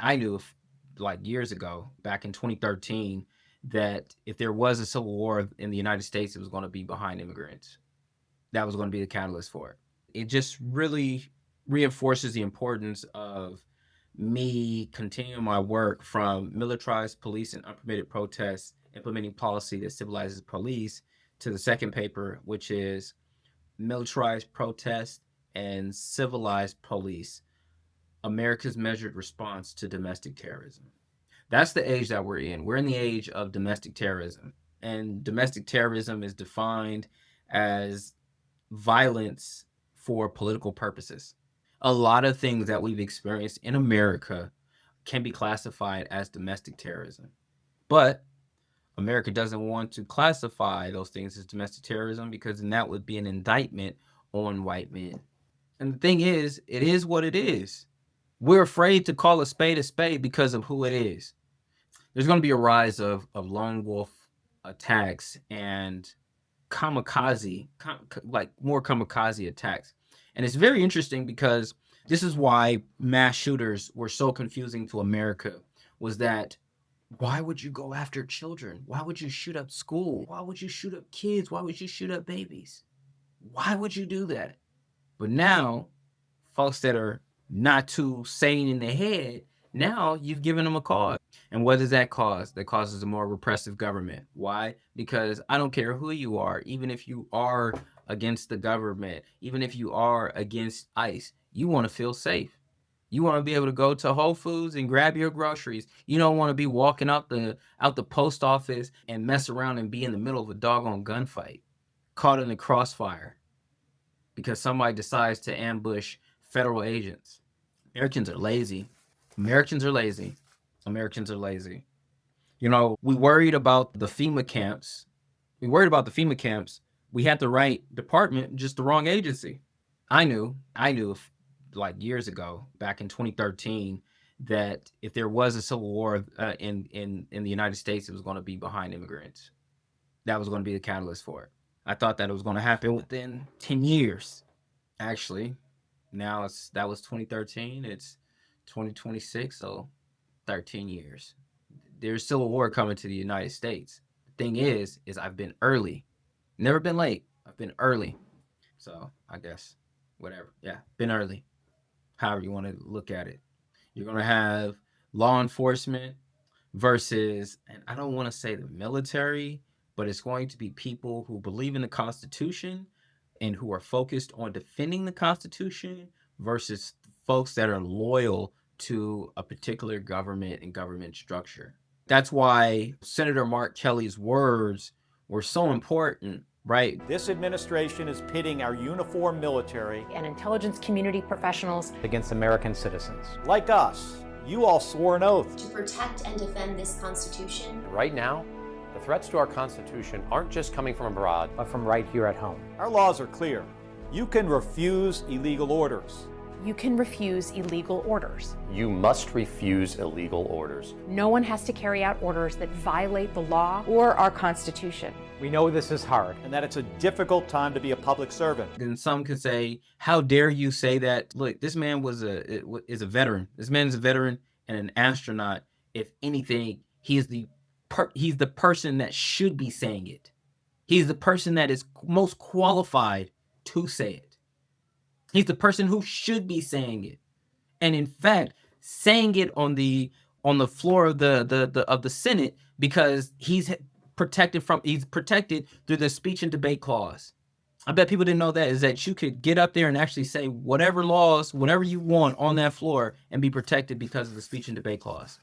I knew like years ago, back in 2013, that if there was a civil war in the United States, it was going to be behind immigrants. That was going to be the catalyst for it. It just really reinforces the importance of me continuing my work from militarized police and unpermitted protests, implementing policy that civilizes police, to the second paper, which is militarized protest and civilized police, America's measured response to domestic terrorism. That's the age that we're in. We're in the age of domestic terrorism. And domestic terrorism is defined as violence for political purposes. A lot of things that we've experienced in America can be classified as domestic terrorism. But America doesn't want to classify those things as domestic terrorism because then that would be an indictment on white men. And the thing is, it is what it is. We're afraid to call a spade because of who it is. There's going to be a rise of lone wolf attacks and like more kamikaze attacks. And it's very interesting because this is why mass shooters were so confusing to America, was that why would you go after children? Why would you shoot up school? Why would you shoot up kids? Why would you shoot up babies? Why would you do that? But now, folks that are not too sane in their head, now you've given them a cause. And what does that cause? That causes a more repressive government. Why? Because I don't care who you are, even if you are against the government, even if you are against ICE, you want to feel safe. You want to be able to go to Whole Foods and grab your groceries. You don't want to be walking out the post office and mess around and be in the middle of a doggone gunfight, caught in the crossfire because somebody decides to ambush federal agents. Americans are lazy. Americans are lazy. Americans are lazy. You know, we worried about the FEMA camps. We had the right department, just the wrong agency. I knew like years ago, back in 2013, that if there was a civil war in the United States, it was going to be behind immigrants. That was going to be the catalyst for it. I thought that it was going to happen within 10 years. Actually, that was 2013. It's 2026, so 13 years. There's civil war coming to the United States. The thing is I've been early. Never been late. I've been early. So I guess whatever. Yeah, been early. However you want to look at it. You're going to have law enforcement versus, and I don't want to say the military, but it's going to be people who believe in the Constitution and who are focused on defending the Constitution versus folks that are loyal to a particular government and government structure. That's why Senator Mark Kelly's words were so important, right? This administration is pitting our uniformed military and intelligence community professionals against American citizens. like us. You all swore an oath to protect and defend this Constitution. Right now, the threats to our Constitution aren't just coming from abroad, but from right here at home. Our laws are clear. You can refuse illegal orders. You can refuse illegal orders. You must refuse illegal orders. No one has to carry out orders that violate the law or our Constitution. We know this is hard. And that it's a difficult time to be a public servant. And some could say, how dare you say that? Look, this man is a veteran. This man is a veteran and an astronaut. If anything, he's the person that should be saying it. He's the person that is most qualified to say it. He's the person who should be saying it. And in fact, saying it on the floor of the Senate, because he's protected through the speech and debate clause. I bet people didn't know that, is that you could get up there and actually say whatever laws, whatever you want on that floor and be protected because of the speech and debate clause.